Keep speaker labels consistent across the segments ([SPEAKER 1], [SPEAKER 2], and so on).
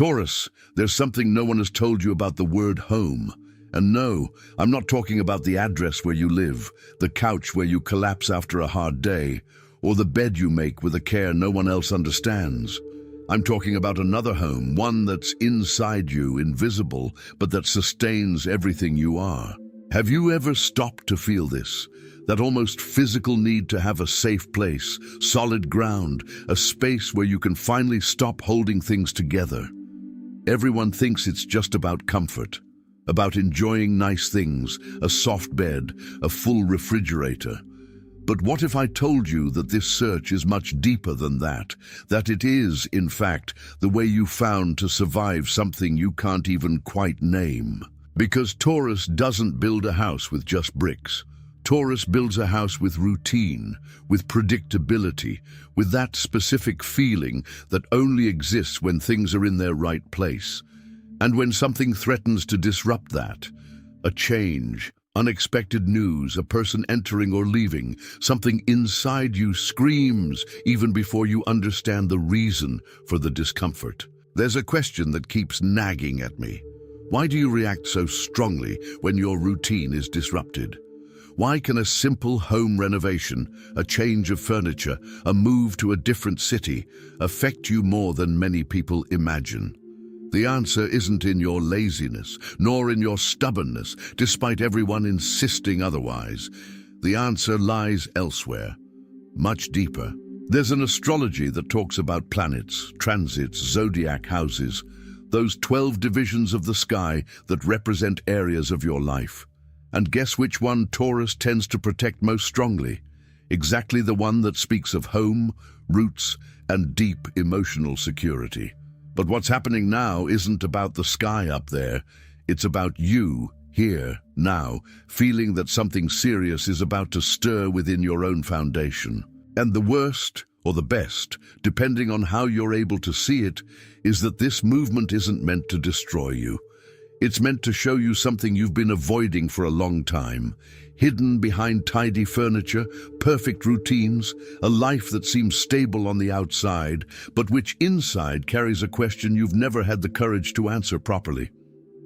[SPEAKER 1] Taurus, there's something no one has told you about the word home. And no, I'm not talking about the address where you live, the couch where you collapse after a hard day, or the bed you make with a care no one else understands. I'm talking about another home, one that's inside you, invisible, but that sustains everything you are. Have you ever stopped to feel this? That almost physical need to have a safe place, solid ground, a space where you can finally stop holding things together. Everyone thinks it's just about comfort, about enjoying nice things, a soft bed, a full refrigerator. But what if I told you that this search is much deeper than that it is, in fact, the way you found to survive something you can't even quite name? Because Taurus doesn't build a house with just bricks. Taurus builds a house with routine, with predictability, with that specific feeling that only exists when things are in their right place. And when something threatens to disrupt that, a change, unexpected news, a person entering or leaving, something inside you screams even before you understand the reason for the discomfort. There's a question that keeps nagging at me. Why do you react so strongly when your routine is disrupted? Why can a simple home renovation, a change of furniture, a move to a different city affect you more than many people imagine? The answer isn't in your laziness, nor in your stubbornness, despite everyone insisting otherwise. The answer lies elsewhere, much deeper. There's an astrology that talks about planets, transits, zodiac houses, those 12 divisions of the sky that represent areas of your life. And guess which one Taurus tends to protect most strongly? Exactly the one that speaks of home, roots, and deep emotional security. But what's happening now isn't about the sky up there. It's about you, here, now, feeling that something serious is about to stir within your own foundation. And the worst, or the best, depending on how you're able to see it, is that this movement isn't meant to destroy you. It's meant to show you something you've been avoiding for a long time, hidden behind tidy furniture, perfect routines, a life that seems stable on the outside, but which inside carries a question you've never had the courage to answer properly.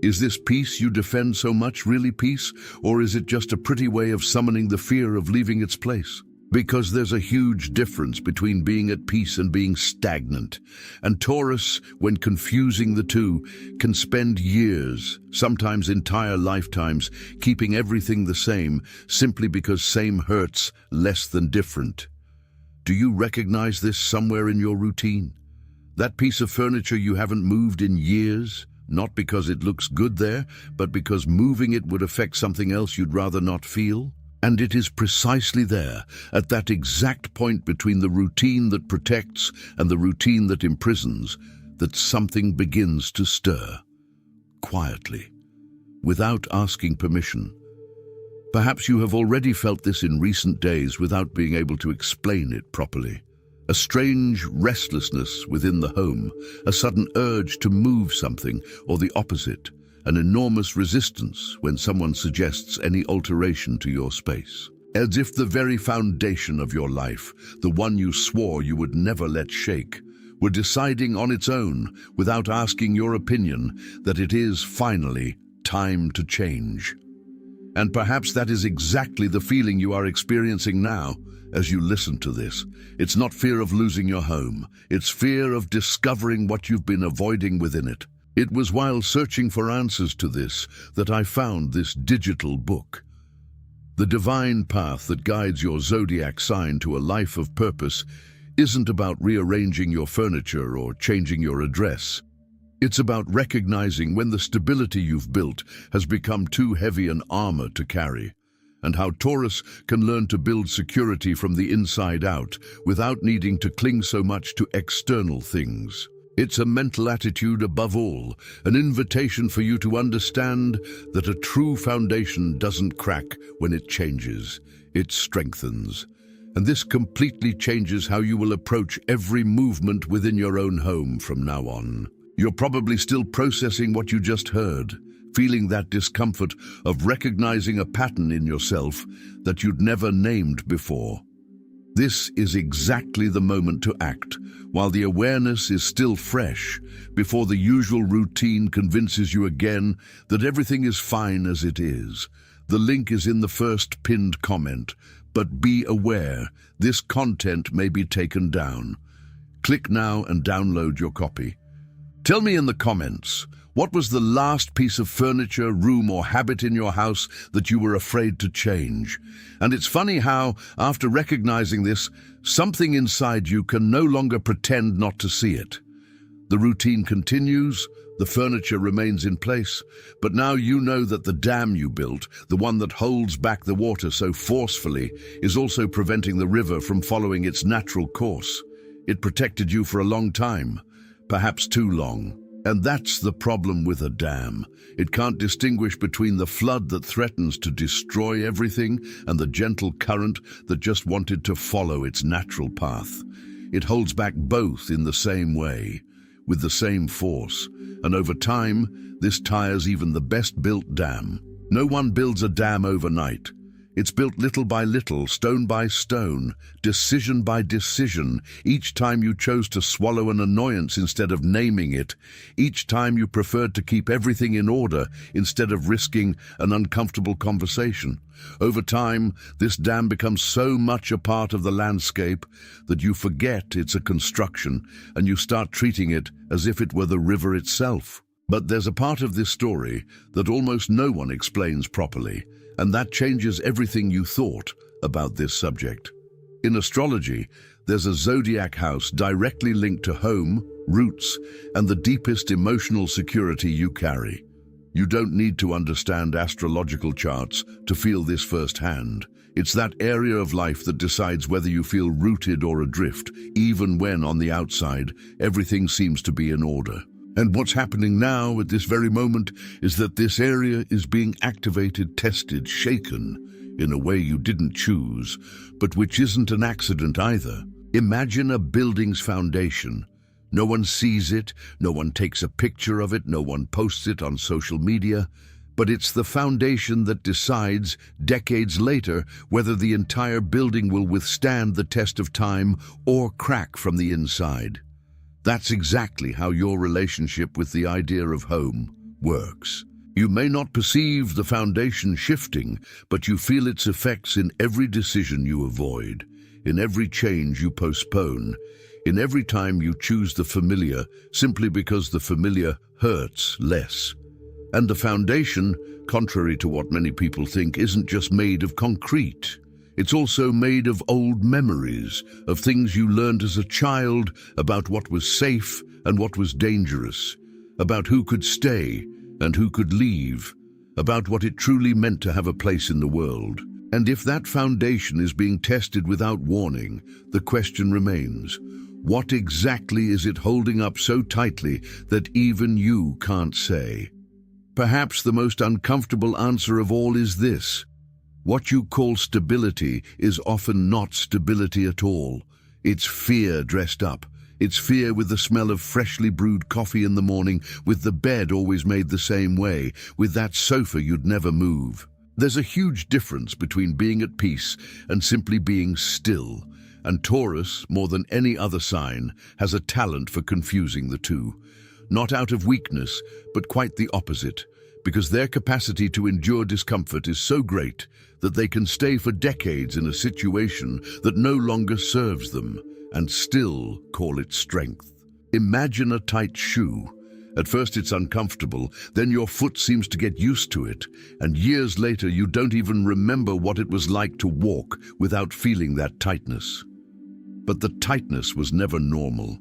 [SPEAKER 1] Is this peace you defend so much really peace, or is it just a pretty way of summoning the fear of leaving its place? Because there's a huge difference between being at peace and being stagnant. And Taurus, when confusing the two, can spend years, sometimes entire lifetimes, keeping everything the same, simply because same hurts less than different. Do you recognize this somewhere in your routine? That piece of furniture you haven't moved in years, not because it looks good there, but because moving it would affect something else you'd rather not feel? And it is precisely there, at that exact point between the routine that protects and the routine that imprisons, that something begins to stir. Quietly, without asking permission. Perhaps you have already felt this in recent days without being able to explain it properly. A strange restlessness within the home, a sudden urge to move something, or the opposite, an enormous resistance when someone suggests any alteration to your space. As if the very foundation of your life, the one you swore you would never let shake, were deciding on its own, without asking your opinion, that it is finally time to change. And perhaps that is exactly the feeling you are experiencing now as you listen to this. It's not fear of losing your home, it's fear of discovering what you've been avoiding within it. It was while searching for answers to this that I found this digital book. The divine path that guides your zodiac sign to a life of purpose isn't about rearranging your furniture or changing your address. It's about recognizing when the stability you've built has become too heavy an armor to carry, and how Taurus can learn to build security from the inside out without needing to cling so much to external things. It's a mental attitude above all, an invitation for you to understand that a true foundation doesn't crack when it changes, it strengthens. And this completely changes how you will approach every movement within your own home from now on. You're probably still processing what you just heard, feeling that discomfort of recognizing a pattern in yourself that you'd never named before. This is exactly the moment to act, while the awareness is still fresh, before the usual routine convinces you again that everything is fine as it is. The link is in the first pinned comment, but be aware, this content may be taken down. Click now and download your copy. Tell me in the comments, what was the last piece of furniture, room, or habit in your house that you were afraid to change? And it's funny how, after recognizing this, something inside you can no longer pretend not to see it. The routine continues, the furniture remains in place, but now you know that the dam you built, the one that holds back the water so forcefully, is also preventing the river from following its natural course. It protected you for a long time, perhaps too long. And that's the problem with a dam. It can't distinguish between the flood that threatens to destroy everything and the gentle current that just wanted to follow its natural path. It holds back both in the same way, with the same force, and over time, this tires even the best-built dam. No one builds a dam overnight. It's built little by little, stone by stone, decision by decision, each time you chose to swallow an annoyance instead of naming it, each time you preferred to keep everything in order instead of risking an uncomfortable conversation. Over time, this dam becomes so much a part of the landscape that you forget it's a construction and you start treating it as if it were the river itself. But there's a part of this story that almost no one explains properly, and that changes everything you thought about this subject. In astrology, there's a zodiac house directly linked to home, roots, and the deepest emotional security you carry. You don't need to understand astrological charts to feel this firsthand. It's that area of life that decides whether you feel rooted or adrift, even when on the outside, everything seems to be in order. And what's happening now at this very moment is that this area is being activated, tested, shaken in a way you didn't choose, but which isn't an accident either. Imagine a building's foundation. No one sees it, no one takes a picture of it, no one posts it on social media, but it's the foundation that decides, decades later, whether the entire building will withstand the test of time or crack from the inside. That's exactly how your relationship with the idea of home works. You may not perceive the foundation shifting, but you feel its effects in every decision you avoid, in every change you postpone, in every time you choose the familiar simply because the familiar hurts less. And the foundation, contrary to what many people think, isn't just made of concrete. It's also made of old memories, of things you learned as a child about what was safe and what was dangerous, about who could stay and who could leave, about what it truly meant to have a place in the world. And if that foundation is being tested without warning, the question remains, what exactly is it holding up so tightly that even you can't say? Perhaps the most uncomfortable answer of all is this. What you call stability is often not stability at all. It's fear dressed up. It's fear with the smell of freshly brewed coffee in the morning, with the bed always made the same way, with that sofa you'd never move. There's a huge difference between being at peace and simply being still, and Taurus, more than any other sign, has a talent for confusing the two. Not out of weakness, but quite the opposite, because their capacity to endure discomfort is so great that they can stay for decades in a situation that no longer serves them and still call it strength. Imagine a tight shoe. At first it's uncomfortable, then your foot seems to get used to it, and years later you don't even remember what it was like to walk without feeling that tightness. But the tightness was never normal.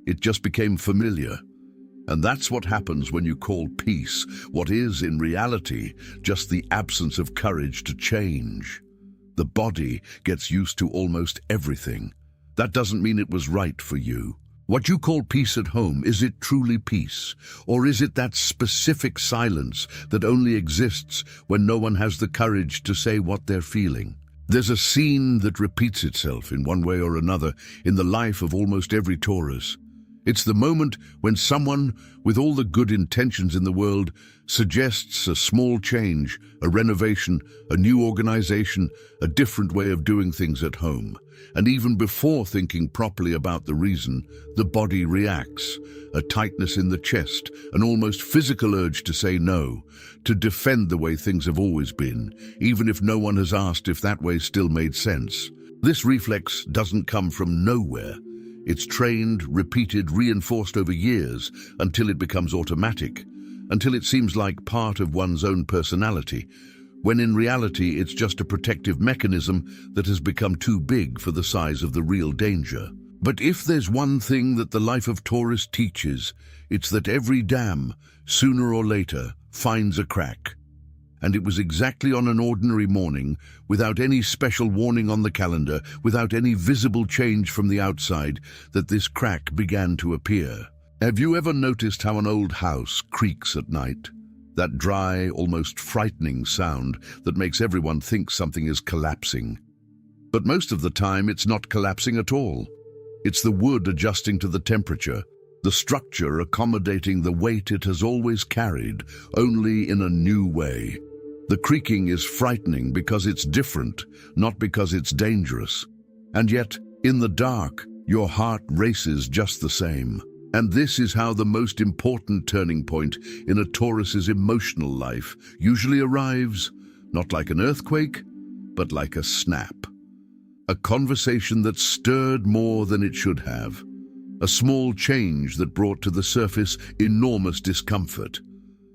[SPEAKER 1] It just became familiar. And that's what happens when you call peace what is, in reality, just the absence of courage to change. The body gets used to almost everything. That doesn't mean it was right for you. What you call peace at home, is it truly peace? Or is it that specific silence that only exists when no one has the courage to say what they're feeling? There's a scene that repeats itself in one way or another in the life of almost every Taurus. It's the moment when someone, with all the good intentions in the world, suggests a small change, a renovation, a new organization, a different way of doing things at home. And even before thinking properly about the reason, the body reacts. A tightness in the chest, an almost physical urge to say no, to defend the way things have always been, even if no one has asked if that way still made sense. This reflex doesn't come from nowhere. It's trained, repeated, reinforced over years until it becomes automatic, until it seems like part of one's own personality, when in reality it's just a protective mechanism that has become too big for the size of the real danger. But if there's one thing that the life of Taurus teaches, it's that every dam, sooner or later, finds a crack. And it was exactly on an ordinary morning, without any special warning on the calendar, without any visible change from the outside, that this crack began to appear. Have you ever noticed how an old house creaks at night? That dry, almost frightening sound that makes everyone think something is collapsing. But most of the time, it's not collapsing at all. It's the wood adjusting to the temperature, the structure accommodating the weight it has always carried, only in a new way. The creaking is frightening because it's different, not because it's dangerous. And yet, in the dark, your heart races just the same. And this is how the most important turning point in a Taurus's emotional life usually arrives, not like an earthquake, but like a snap. A conversation that stirred more than it should have. A small change that brought to the surface enormous discomfort.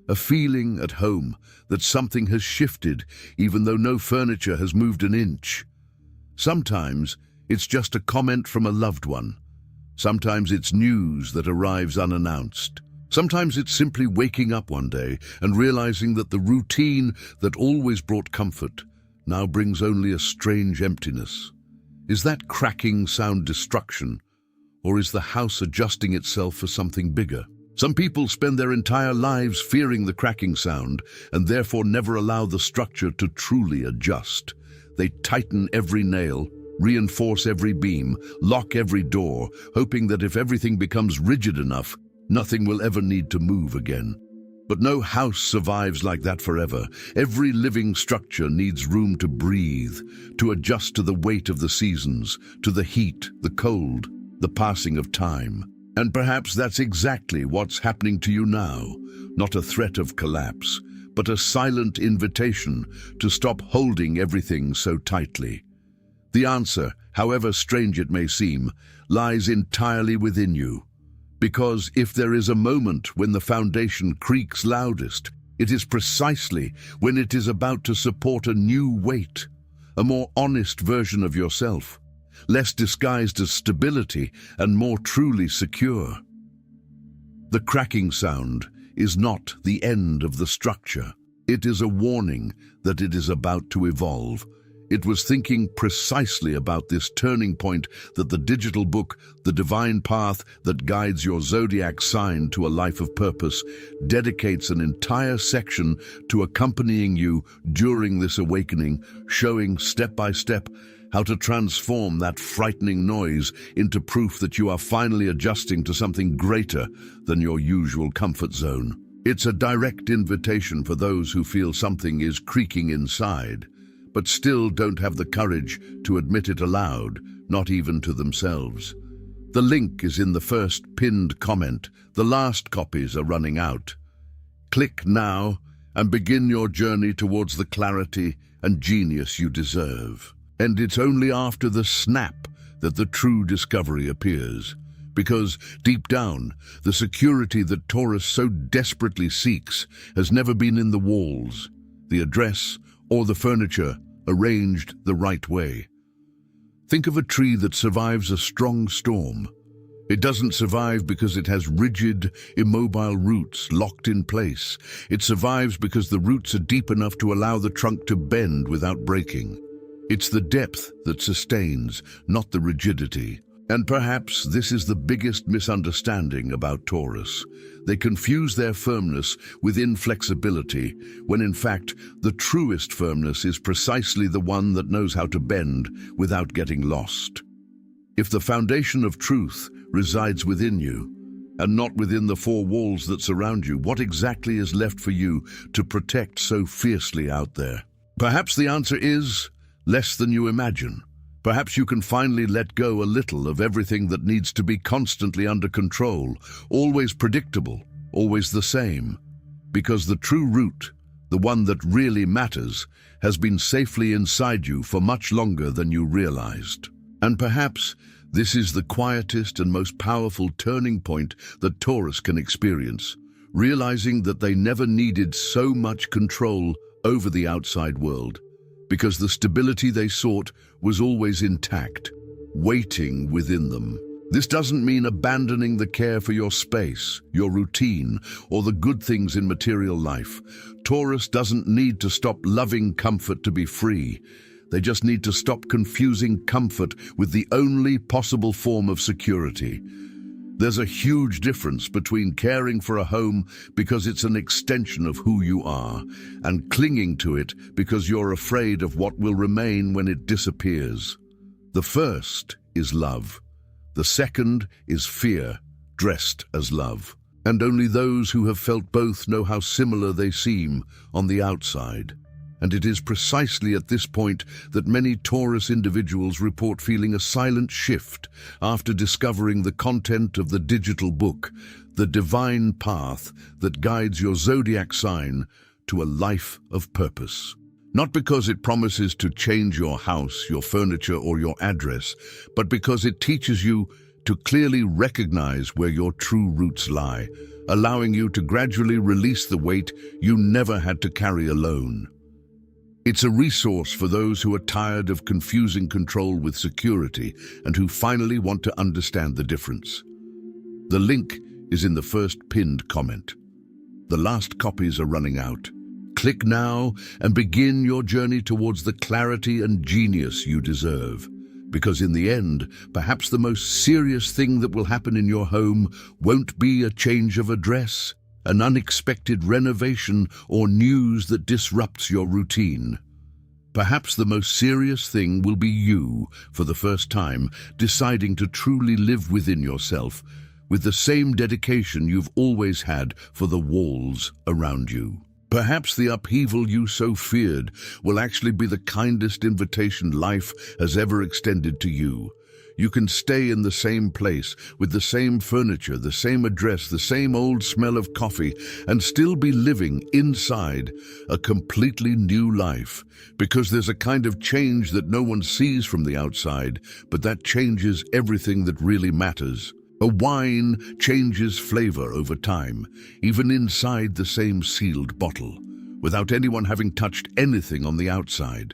[SPEAKER 1] A feeling at home that something has shifted even though no furniture has moved an inch. Sometimes it's just a comment from a loved one. Sometimes it's news that arrives unannounced. Sometimes it's simply waking up one day and realizing that the routine that always brought comfort now brings only a strange emptiness. Is that cracking sound destruction, or is the house adjusting itself for something bigger? Some people spend their entire lives fearing the cracking sound and therefore never allow the structure to truly adjust. They tighten every nail, reinforce every beam, lock every door, hoping that if everything becomes rigid enough, nothing will ever need to move again. But no house survives like that forever. Every living structure needs room to breathe, to adjust to the weight of the seasons, to the heat, the cold, the passing of time. And perhaps that's exactly what's happening to you now. Not a threat of collapse, but a silent invitation to stop holding everything so tightly. The answer, however strange it may seem, lies entirely within you. Because if there is a moment when the foundation creaks loudest, it is precisely when it is about to support a new weight, a more honest version of yourself, less disguised as stability and more truly secure. The cracking sound is not the end of the structure. It is a warning that it is about to evolve. It was thinking precisely about this turning point that the digital book, The Divine Path That Guides Your Zodiac Sign to a Life of Purpose, dedicates an entire section to accompanying you during this awakening, showing step by step how to transform that frightening noise into proof that you are finally adjusting to something greater than your usual comfort zone. It's a direct invitation for those who feel something is creaking inside, but still don't have the courage to admit it aloud, not even to themselves. The link is in the first pinned comment. The last copies are running out. Click now and begin your journey towards the clarity and genius you deserve. And it's only after the snap that the true discovery appears. Because deep down, the security that Taurus so desperately seeks has never been in the walls, the address, or the furniture arranged the right way. Think of a tree that survives a strong storm. It doesn't survive because it has rigid, immobile roots locked in place. It survives because the roots are deep enough to allow the trunk to bend without breaking. It's the depth that sustains, not the rigidity. And perhaps this is the biggest misunderstanding about Taurus. They confuse their firmness with inflexibility, when in fact, the truest firmness is precisely the one that knows how to bend without getting lost. If the foundation of truth resides within you, and not within the four walls that surround you? What exactly is left for you to protect so fiercely out there? Perhaps the answer is less than you imagine. Perhaps you can finally let go a little of everything that needs to be constantly under control, always predictable, always the same. Because the true root, the one that really matters, has been safely inside you for much longer than you realized. And perhaps this is the quietest and most powerful turning point that Taurus can experience, realizing that they never needed so much control over the outside world, because the stability they sought was always intact, waiting within them. This doesn't mean abandoning the care for your space, your routine, or the good things in material life. Taurus doesn't need to stop loving comfort to be free. They just need to stop confusing comfort with the only possible form of security. There's a huge difference between caring for a home because it's an extension of who you are, and clinging to it because you're afraid of what will remain when it disappears. The first is love. The second is fear, dressed as love. And only those who have felt both know how similar they seem on the outside. And it is precisely at this point that many Taurus individuals report feeling a silent shift after discovering the content of the digital book, The Divine Path that guides your zodiac sign to a life of purpose. Not because it promises to change your house, your furniture, or your address, but because it teaches you to clearly recognize where your true roots lie, allowing you to gradually release the weight you never had to carry alone. It's a resource for those who are tired of confusing control with security and who finally want to understand the difference. The link is in the first pinned comment. The last copies are running out. Click now and begin your journey towards the clarity and genius you deserve. Because in the end, perhaps the most serious thing that will happen in your home won't be a change of address, an unexpected renovation, or news that disrupts your routine. Perhaps the most serious thing will be you, for the first time, deciding to truly live within yourself, with the same dedication you've always had for the walls around you. Perhaps the upheaval you so feared will actually be the kindest invitation life has ever extended to you. You can stay in the same place, with the same furniture, the same address, the same old smell of coffee, and still be living inside a completely new life. Because there's a kind of change that no one sees from the outside, but that changes everything that really matters. A wine changes flavor over time, even inside the same sealed bottle, without anyone having touched anything on the outside.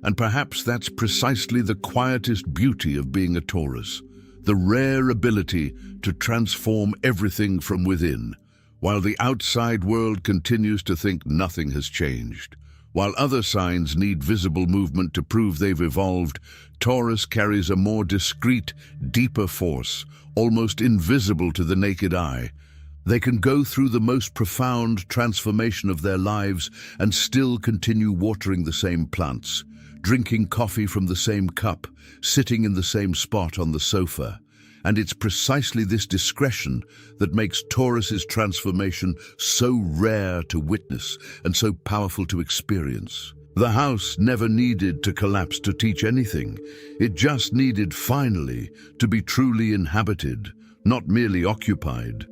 [SPEAKER 1] And perhaps that's precisely the quietest beauty of being a Taurus, the rare ability to transform everything from within, while the outside world continues to think nothing has changed. While other signs need visible movement to prove they've evolved, Taurus carries a more discreet, deeper force, almost invisible to the naked eye. They can go through the most profound transformation of their lives and still continue watering the same plants, drinking coffee from the same cup, sitting in the same spot on the sofa. And it's precisely this discretion that makes Taurus's transformation so rare to witness and so powerful to experience. The house never needed to collapse to teach anything. It just needed, finally, to be truly inhabited, not merely occupied.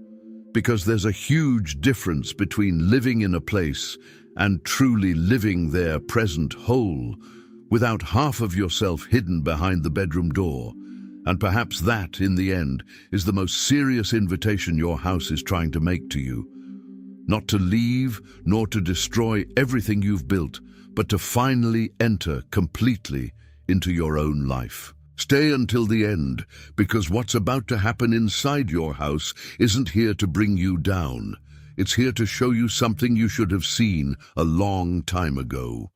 [SPEAKER 1] Because there's a huge difference between living in a place and truly living there present whole, without half of yourself hidden behind the bedroom door. And perhaps that, in the end, is the most serious invitation your house is trying to make to you. Not to leave, nor to destroy everything you've built, but to finally enter completely into your own life. Stay until the end, because what's about to happen inside your house isn't here to bring you down. It's here to show you something you should have seen a long time ago.